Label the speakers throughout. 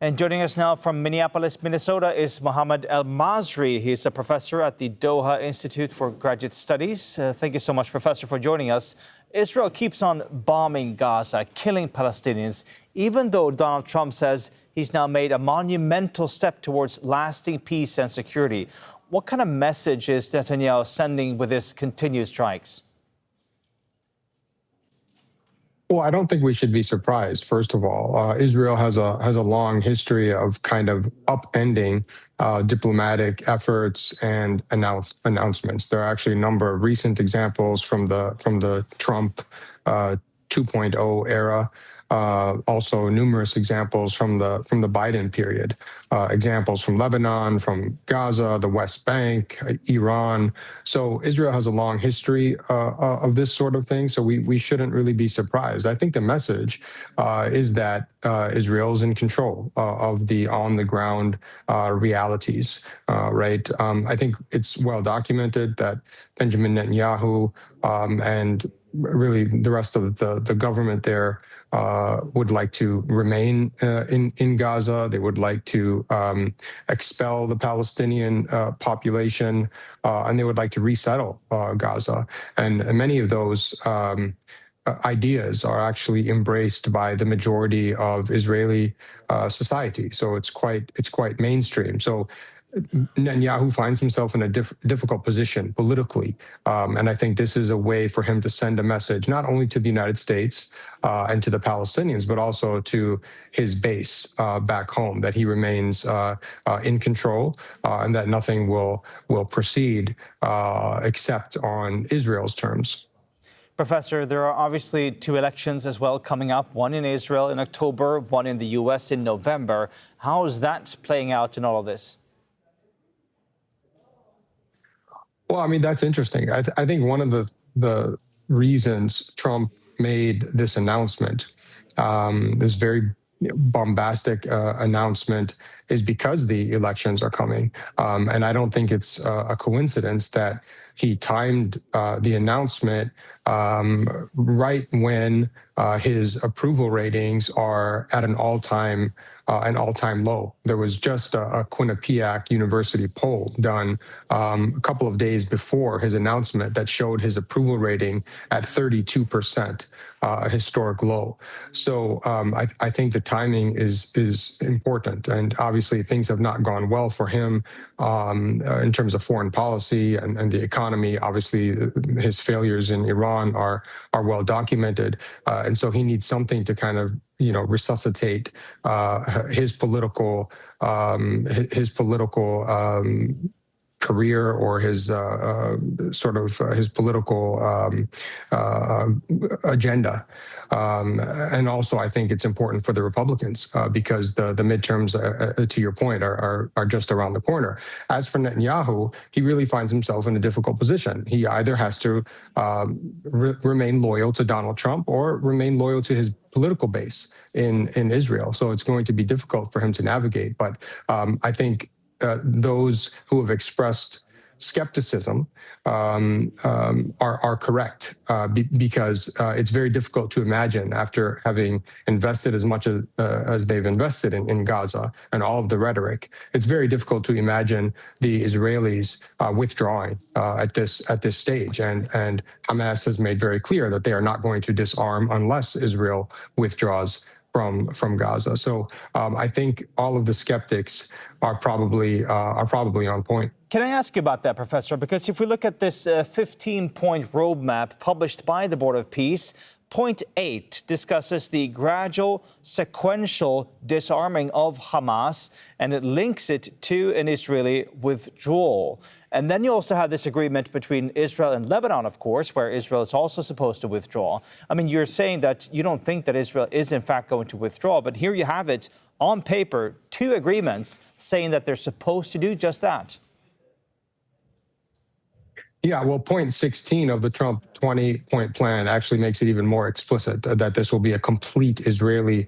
Speaker 1: And joining us now from Minneapolis, Minnesota is Mohamad Elmasry. He's a professor at the Doha Institute for Graduate Studies. Thank you so much, Professor, for joining us. Israel keeps on bombing Gaza, killing Palestinians, even though Donald Trump says he's now made a monumental step towards lasting peace and security. What kind of message is Netanyahu sending with his continued strikes?
Speaker 2: Well, I don't think we should be surprised. First of all, Israel has a long history of kind of upending diplomatic efforts and announcements. There are actually a number of recent examples from the Trump 2.0 era. Also numerous examples from the Biden period, examples from Lebanon, from Gaza, the West Bank, Iran. So Israel has a long history of this sort of thing. So we shouldn't really be surprised. I think the message is that Israel is in control of the on-the-ground realities, right? I think it's well documented that Benjamin Netanyahu and really the rest of the government there would like to remain in Gaza. They would like to expel the Palestinian population, and they would like to resettle Gaza. And many of those ideas are actually embraced by the majority of Israeli society. So it's quite mainstream. So Netanyahu finds himself in a difficult position politically. And I think this is a way for him to send a message, not only to the United States and to the Palestinians, but also to his base back home, that he remains in control and that nothing will proceed except on Israel's terms.
Speaker 1: Professor, there are obviously two elections as well coming up, one in Israel in October, one in the U.S. in November. How is that playing out in all of this?
Speaker 2: Well, I mean, that's interesting. I think one of the reasons Trump made this announcement, this very bombastic announcement, is because the elections are coming. And I don't think it's a coincidence that he timed the announcement right when his approval ratings are at an all-time low. There was just a Quinnipiac University poll done a couple of days before his announcement that showed his approval rating at 32%, a historic low. So I think the timing is important, and obviously things have not gone well for him in terms of foreign policy and the economy. Obviously, his failures in Iran are well documented, and so he needs something to kind of resuscitate his political career, or his his political agenda. And also, I think it's important for the Republicans because the midterms, to your point, are just around the corner. As for Netanyahu, he really finds himself in a difficult position. He either has to remain loyal to Donald Trump or remain loyal to his political base in Israel. So it's going to be difficult for him to navigate. But I think those who have expressed skepticism are correct because it's very difficult to imagine, after having invested as much as they've invested in Gaza and all of the rhetoric, it's very difficult to imagine the Israelis withdrawing at this stage. And Hamas has made very clear that they are not going to disarm unless Israel withdraws from Gaza. So I think all of the skeptics are probably on point.
Speaker 1: Can I ask you about that, Professor? Because if we look at this 15-point roadmap published by the Board of Peace, Point 8 discusses the gradual, sequential disarming of Hamas, and it links it to an Israeli withdrawal. And then you also have this agreement between Israel and Lebanon, of course, where Israel is also supposed to withdraw. I mean, you're saying that you don't think that Israel is, in fact, going to withdraw, but here you have it on paper, two agreements saying that they're supposed to do just that.
Speaker 2: Yeah, well, point 16 of the Trump 20-point plan actually makes it even more explicit that this will be a complete Israeli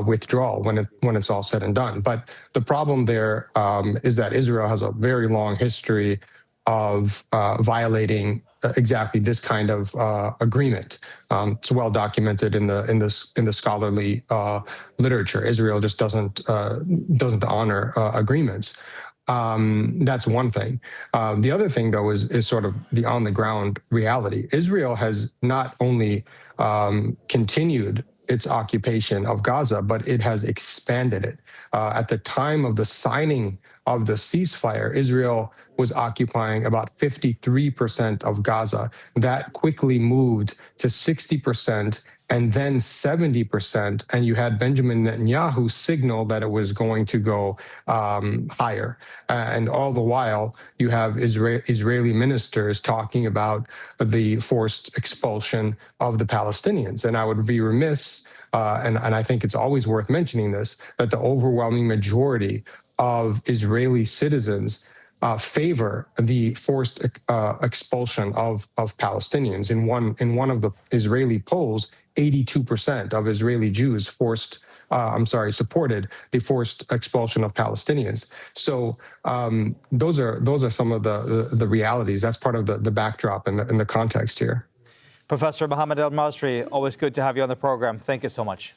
Speaker 2: withdrawal when it's all said and done. But the problem there is that Israel has a very long history of violating exactly this kind of agreement. It's well documented in the scholarly literature. Israel just doesn't honor agreements. That's one thing. The other thing, though, is sort of the on the ground reality. Israel has not only continued its occupation of Gaza, but it has expanded it. At the time of the signing of the ceasefire, Israel was occupying about 53% of Gaza. That quickly moved to 60% and then 70%. And you had Benjamin Netanyahu signal that it was going to go higher. And all the while, you have Israeli ministers talking about the forced expulsion of the Palestinians. And I would be remiss, and I think it's always worth mentioning this, that the overwhelming majority of Israeli citizens favor the forced expulsion of Palestinians. In one of the Israeli polls, 82% of Israeli Jews supported the forced expulsion of Palestinians. So those are some of the realities. That's part of the backdrop and the context here.
Speaker 1: Professor Mohamad Elmasry, always good to have you on the program. Thank you so much.